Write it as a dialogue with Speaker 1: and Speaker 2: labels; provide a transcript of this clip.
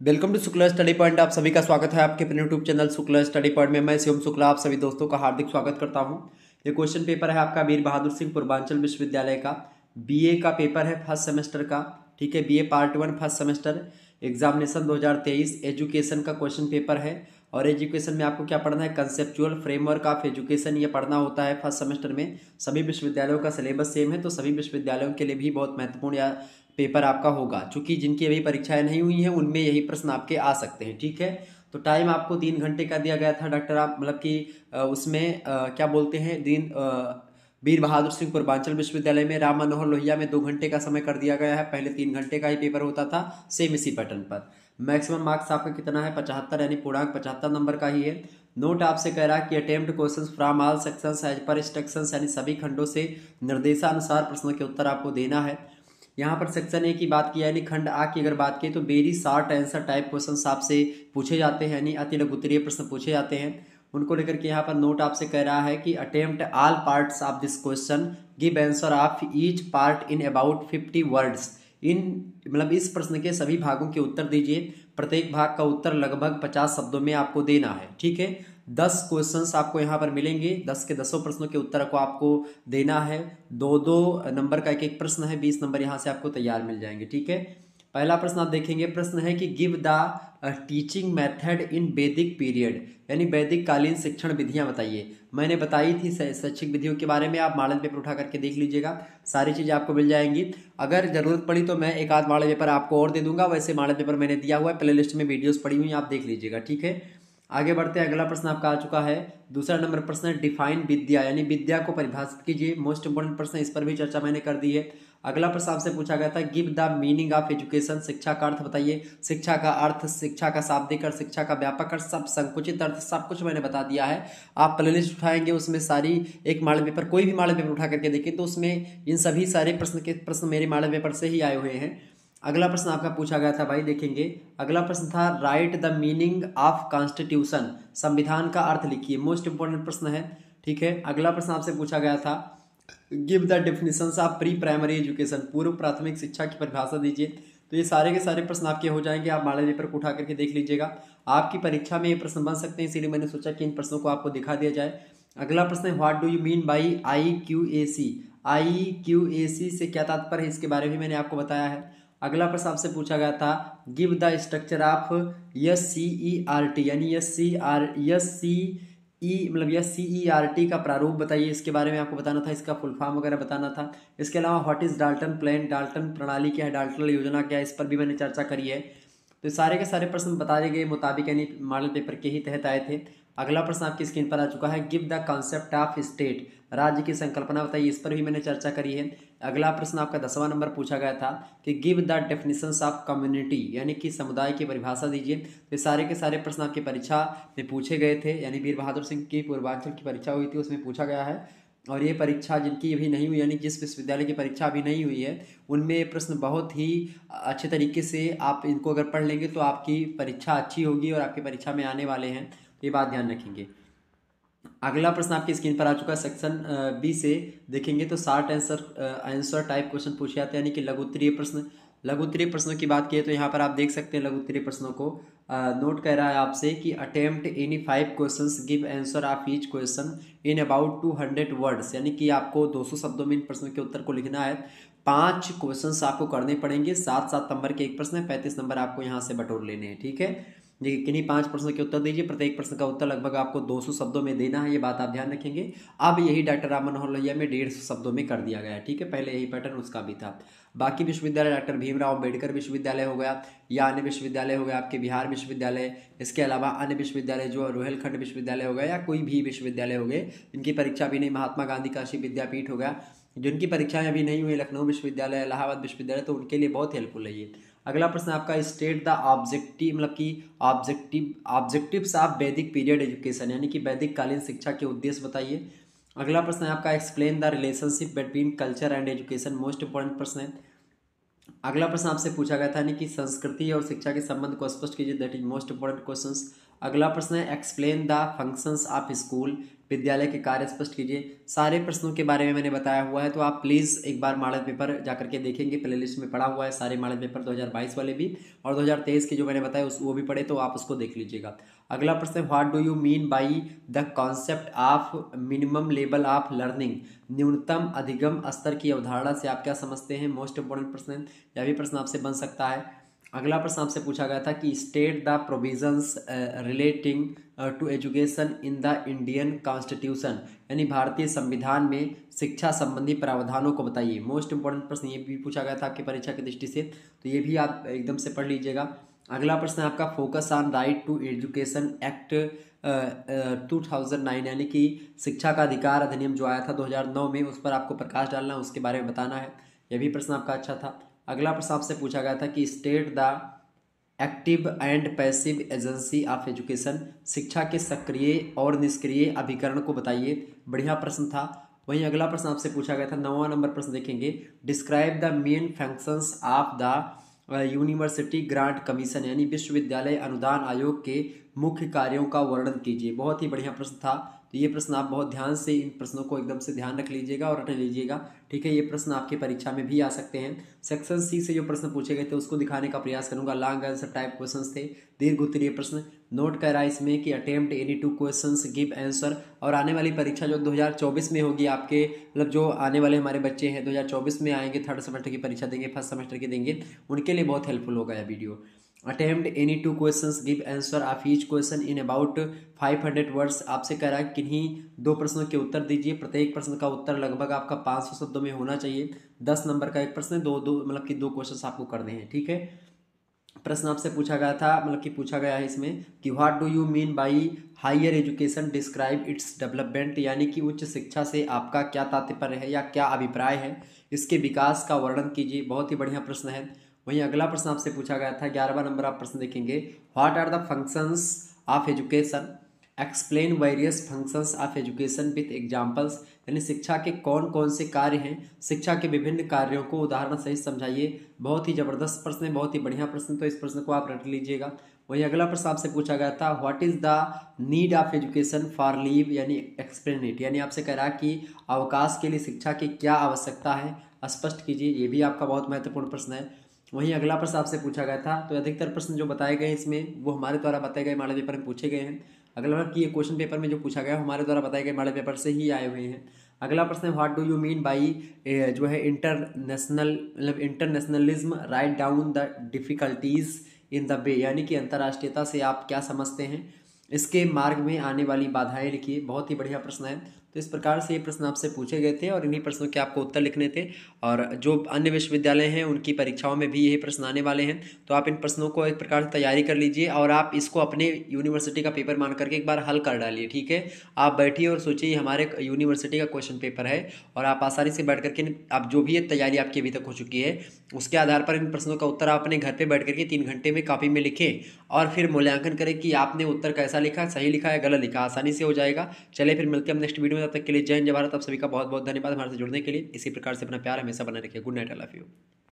Speaker 1: Welcome to Shukla study point. आप सभी का स्वागत है आपके अपने YouTube channel Shukla study point में। मैं शिवम शुक्ला आप सभी दोस्तों का हार्दिक स्वागत करता हूं। ये क्वेश्चन पेपर है आपका वीर बहादुर सिंह पूर्वांचल विश्वविद्यालय का बीए का पेपर है फर्स्ट सेमेस्टर का। ठीक है, BA part 1 first semester examination 2023 education का क्वेश्चन पेपर है। और एजुकेशन में आपको क्या पढ़ना है, कंसेप्चुअल फ्रेमवर्क ऑफ एजुकेशन ये पढ़ना होता है फर्स्ट सेमेस्टर में। सभी विश्वविद्यालयों का सिलेबस सेम है, तो सभी विश्वविद्यालयों के लिए भी बहुत महत्वपूर्ण या पेपर आपका होगा। चूंकि जिनकी अभी परीक्षाएं नहीं हुई हैं उनमें यही प्रश्न आपके आ सकते हैं। ठीक है, तो टाइम आपको 3 घंटे का दिया गया था डॉक्टर आप मतलब कि उसमें क्या बोलते हैं दिन वीर बहादुर सिंह पूर्वांचल विश्वविद्यालय में राम मनोहर लोहिया में 2 घंटे का समय कर दिया गया है। पहले 3 घंटे का ही पेपर होता था, सेम इसी पैटर्न पर। मैक्सिमम मार्क्स आपका कितना है, 75 यानी पूर्णांक 75 नंबर का ही है। नोट आपसे कह रहा है कि attempt questions from all sections as per instructions, यानी सभी खंडों से निर्देशानुसार प्रश्नों के उत्तर आपको देना है। यहाँ पर सेक्शन ए की बात की यानी खंड आ की अगर बात की तो very short answer type question आपसे पूछे जाते हैं, यानी अति लघु उत्तरीय प्रश्न पूछे जाते हैं। उनको लेकर के यहाँ पर नोट आपसे कह रहा है कि attempt all parts of this question, give answer of each part in about 50 words. इन मतलब इस प्रश्न के सभी भागों के उत्तर दीजिए। प्रत्येक भाग का उत्तर लगभग 50 शब्दों में आपको देना है। ठीक है, 10 क्वेश्चंस आपको यहाँ पर मिलेंगे, 10 के 10 प्रश्नों के उत्तर को आपको देना है। 2-2 नंबर का एक एक प्रश्न है, 20 नंबर यहाँ से आपको तैयार मिल जाएंगे। ठीक है, पहला प्रश्न आप देखेंगे, प्रश्न है कि give the teaching method in वैदिक पीरियड, यानी वैदिक कालीन शिक्षण विधियां बताइए। मैंने बताई थी शैक्षिक विधियों के बारे में, आप मॉडल पेपर उठा करके देख लीजिएगा, सारी चीजें आपको मिल जाएंगी। अगर जरूरत पड़ी तो मैं एक आध मॉडल पेपर आपको और दे दूंगा, वैसे मॉडल पेपर मैंने दिया हुआ है, प्ले लिस्ट में वीडियोस पड़ी हुई आप देख लीजिएगा। ठीक है, आगे बढ़ते हैं। अगला प्रश्न आपका आ चुका है, दूसरा नंबर प्रश्न है डिफाइन विद्या, यानी विद्या को परिभाषित कीजिए। मोस्ट इंपोर्टेंट प्रश्न, इस पर भी चर्चा मैंने कर दी है। अगला प्रश्न आपसे पूछा गया था give the meaning of education, शिक्षा का अर्थ बताइए। शिक्षा का अर्थ, शिक्षा का शाब्दिक अर्थ, शिक्षा का व्यापक अर्थ, सब संकुचित अर्थ, सब कुछ मैंने बता दिया है। आप प्लेलिस्ट उठाएंगे उसमें सारी एक मॉडल पेपर, कोई भी मॉडल पेपर उठा करके देखिए तो उसमें इन सभी सारे प्रश्न मेरे मॉडल पेपर से ही आए हुए हैं। अगला प्रश्न आपका पूछा गया था भाई, देखेंगे अगला प्रश्न था right the meaning of constitution, संविधान का अर्थ लिखिए। मोस्ट इंपोर्टेंट प्रश्न है। ठीक है, अगला प्रश्न आपसे पूछा गया था give the definitions of pre primary education, पूर्व प्राथमिक शिक्षा की परिभाषा दीजिए। तो ये सारे के सारे प्रश्न आपके हो जाएंगे, आप मॉडल पेपर को उठा करके देख लीजिएगा। आपकी परीक्षा में ये प्रश्न बन सकते हैं, इसीलिए मैंने सोचा कि इन प्रश्नों को आपको दिखा दिया जाए। अगला प्रश्न है what do you mean by IQAC, IQAC से क्या तात्पर्य है, इसके बारे में मैंने आपको बताया है। अगला प्रश्न आपसे पूछा गया था give the structure of SCERT, यानी SCERT का प्रारूप बताइए, इसके बारे में आपको बताना था, इसका फुल फॉर्म वगैरह बताना था। इसके अलावा what is Dalton plan, Dalton प्रणाली क्या है, डाल्टन योजना क्या है, इस पर भी मैंने चर्चा करी है। तो सारे के सारे प्रश्न बताए गए मुताबिक यानी मॉडल पेपर के ही तहत आए थे। अगला प्रश्न आपकी स्क्रीन पर आ चुका है give the concept of state, राज्य की संकल्पना बताइए, इस पर भी मैंने चर्चा करी है। अगला प्रश्न आपका 10वां नंबर पूछा गया था कि give the definitions of community, यानी कि समुदाय की परिभाषा दीजिए। तो सारे के सारे प्रश्न आपकी परीक्षा में पूछे गए थे, यानी वीर बहादुर सिंह की पूर्वांचल की परीक्षा हुई थी उसमें पूछा गया है। और ये परीक्षा जिनकी अभी नहीं हुई, यानी जिस विश्वविद्यालय की परीक्षा अभी नहीं हुई है, उनमें ये प्रश्न बहुत ही अच्छे तरीके से आप इनको अगर पढ़ लेंगे तो आपकी परीक्षा अच्छी होगी और आपकी परीक्षा में आने वाले हैं, ये बात ध्यान रखेंगे। अगला प्रश्न आपकी स्क्रीन पर आ चुका है सेक्शन बी से, देखेंगे तो शॉर्ट आंसर टाइप क्वेश्चन पूछे जाते हैं, यानी कि लघु उत्तरीय प्रश्न। लघु उत्तरीय प्रश्नों की बात की तो यहाँ पर आप देख सकते हैं लघु उत्तरीय प्रश्नों को। नोट कर रहा है आपसे कि attempt any 5 questions, give answer of each question in about 200 words, यानी कि आपको 200 शब्दों में इन प्रश्नों के उत्तर को लिखना है। 5 क्वेश्चंस आपको करने पड़ेंगे, 7-7 नंबर के एक प्रश्न है, 35 नंबर आपको यहाँ से बटोर लेने हैं। ठीक है, देखिए किन्हीं 5 प्रश्नों के उत्तर दीजिए, प्रत्येक प्रश्न का उत्तर लगभग आपको 200 शब्दों में देना है, ये बात आप ध्यान रखेंगे। अब यही डॉक्टर राम मनोहर लोहिया में 150 शब्दों में कर दिया गया है। ठीक है, पहले यही पैटर्न उसका भी था। बाकी विश्वविद्यालय डॉक्टर भीमराव अम्बेडकर विश्वविद्यालय हो गया या अन्य विश्वविद्यालय हो गया आपके बिहार विश्वविद्यालय, इसके अलावा अन्य विश्वविद्यालय जो रोहिलखंड विश्वविद्यालय हो गया या कोई भी विश्वविद्यालय हो गए जिनकी परीक्षा भी नहीं, महात्मा गांधी काशी विद्यापीठ हो गया जिनकी परीक्षाएं अभी नहीं हुई, लखनऊ विश्वविद्यालय, इलाहाबाद विश्वविद्यालय, तो उनके लिए बहुत हेल्पफुल है ये। अगला प्रश्न आपका स्टेट द ऑब्जेक्टिव, मतलब कि ऑब्जेक्टिव्स ऑफ वैदिक पीरियड एजुकेशन, यानी कि वैदिक कालीन शिक्षा के उद्देश्य बताइए। अगला प्रश्न है आपका explain the relationship between culture and education, most important प्रश्न है। अगला प्रश्न आपसे पूछा गया था यानी कि संस्कृति और शिक्षा के संबंध को स्पष्ट कीजिए, that is most important questions. अगला प्रश्न है explain the functions of school, विद्यालय के कार्य स्पष्ट कीजिए। सारे प्रश्नों के बारे में मैंने बताया हुआ है, तो आप प्लीज़ एक बार मॉडल पेपर जाकर के देखेंगे, प्लेलिस्ट में पड़ा हुआ है सारे मॉडल पेपर 2022 वाले भी और 2023 के जो मैंने बताया वो भी पढ़े, तो आप उसको देख लीजिएगा। अगला प्रश्न है what do you mean by the concept of minimum level of learning, न्यूनतम अधिगम स्तर की अवधारणा से आप क्या समझते हैं। मोस्ट इंपोर्टेंट प्रश्न है, यह भी प्रश्न आपसे बन सकता है। अगला प्रश्न आपसे पूछा गया था कि state the provisions relating to education in the Indian constitution, यानी भारतीय संविधान में शिक्षा संबंधी प्रावधानों को बताइए। मोस्ट इंपोर्टेंट प्रश्न ये भी पूछा गया था आपकी परीक्षा की दृष्टि से, तो ये भी आप एकदम से पढ़ लीजिएगा। अगला प्रश्न है आपका focus on right to education act 2009, यानी कि शिक्षा का अधिकार अधिनियम जो आया था 2009 में, उस पर आपको प्रकाश डालना, उसके बारे में बताना है। यह भी प्रश्न आपका अच्छा था। अगला प्रश्न आपसे पूछा गया था कि state the active and passive agency of education, शिक्षा के सक्रिय और निष्क्रिय अभिकरण को बताइए। बढ़िया प्रश्न था। वहीं अगला प्रश्न आपसे पूछा गया था 9वां नंबर प्रश्न देखेंगे, describe the main functions of the university grant commission, यानी विश्वविद्यालय अनुदान आयोग के मुख्य कार्यों का वर्णन कीजिए। बहुत ही बढ़िया प्रश्न था, तो ये प्रश्न आप बहुत ध्यान से इन प्रश्नों को एकदम से ध्यान रख लीजिएगा और रट लीजिएगा, ठीक है। ये प्रश्न आपकी परीक्षा में भी आ सकते हैं। सेक्शन सी से जो प्रश्न पूछे गए थे उसको दिखाने का प्रयास करूंगा। लॉन्ग आंसर टाइप क्वेश्चंस थे, दीर्घ उत्तरीय प्रश्न। नोट कर रहा है इसमें कि attempt any 2 questions give answer, और आने वाली परीक्षा जो 2024 में होगी आपके, मतलब जो आने वाले हमारे बच्चे हैं 2024 में आएंगे, थर्ड सेमेस्टर की परीक्षा देंगे, फर्स्ट सेमेस्टर की देंगे, उनके लिए बहुत हेल्पफुल होगा यह video. Attempt any 2 questions give answer of each question in about 500 words, आपसे कह रहा है किन्हीं 2 प्रश्नों के उत्तर दीजिए। प्रत्येक प्रश्न का उत्तर लगभग आपका 500 शब्दों में होना चाहिए। 10 नंबर का एक प्रश्न, दो मतलब कि 2 क्वेश्चन आपको करने हैं, ठीक है। प्रश्न आपसे पूछा गया था, मतलब कि पूछा गया है इसमें कि what do you mean by higher education, describe its development, यानी कि उच्च शिक्षा से आपका क्या तात्पर्य है या क्या अभिप्राय है, इसके विकास का वर्णन कीजिए। बहुत ही बढ़िया प्रश्न है। वहीं अगला प्रश्न आपसे पूछा गया था 11वां नंबर आप प्रश्न देखेंगे, what are the functions of education, explain various functions of education with examples, यानी शिक्षा के कौन कौन से कार्य हैं, शिक्षा के विभिन्न कार्यों को उदाहरण सहित समझाइए। बहुत ही जबरदस्त प्रश्न है, बहुत ही बढ़िया प्रश्न, तो इस प्रश्न को आप रट लीजिएगा। वहीं अगला प्रश्न आपसे पूछा गया था what is the need of education for leave, यानी एक्सप्लेन इट, यानी आपसे कह रहा कि अवकाश के लिए शिक्षा की क्या आवश्यकता है, स्पष्ट कीजिए। ये भी आपका बहुत महत्वपूर्ण प्रश्न है। वहीं अगला प्रश्न आपसे पूछा गया था, तो अधिकतर प्रश्न जो बताए गए इसमें वो हमारे द्वारा बताए गए मॉडल पेपर में पूछे गए हैं। अगला कि ये क्वेश्चन पेपर में जो पूछा गया हमारे द्वारा बताए गए मॉडल पेपर से ही आए हुए हैं। अगला प्रश्न है what do you mean by जो है इंटरनेशनल, मतलब internationalism, write down the difficulties in the way, यानी कि अंतर्राष्ट्रीयता से आप क्या समझते हैं, इसके मार्ग में आने वाली बाधाएं लिखिए। बहुत ही बढ़िया प्रश्न है। तो इस प्रकार से ये प्रश्न आपसे पूछे गए थे और इन्हीं प्रश्नों के आपको उत्तर लिखने थे, और जो अन्य विश्वविद्यालय हैं उनकी परीक्षाओं में भी यही प्रश्न आने वाले हैं। तो आप इन प्रश्नों को एक प्रकार से तैयारी कर लीजिए और आप इसको अपने यूनिवर्सिटी का पेपर मान करके एक बार हल कर डालिए, ठीक है। आप बैठिए और सोचिए हमारे यूनिवर्सिटी का क्वेश्चन पेपर है, और आप आसानी से बैठ करके आप जो भी तैयारी आपकी अभी तक हो चुकी है उसके आधार पर इन प्रश्नों का उत्तर आप अपने घर पर बैठ करके 3 घंटे में कॉपी में लिखें, और फिर मूल्यांकन करें कि आपने उत्तर कैसा लिखा, सही लिखा है गलत लिखा, आसानी से हो जाएगा। चलिए फिर मिलते हैं हम नेक्स्ट वीडियो में, तब तक के लिए जय हिंद जय भारत। आप सभी का बहुत बहुत धन्यवाद हमारे से जुड़ने के लिए। इसी प्रकार से अपना प्यार हमेशा बना रखिए। Good night, I love you.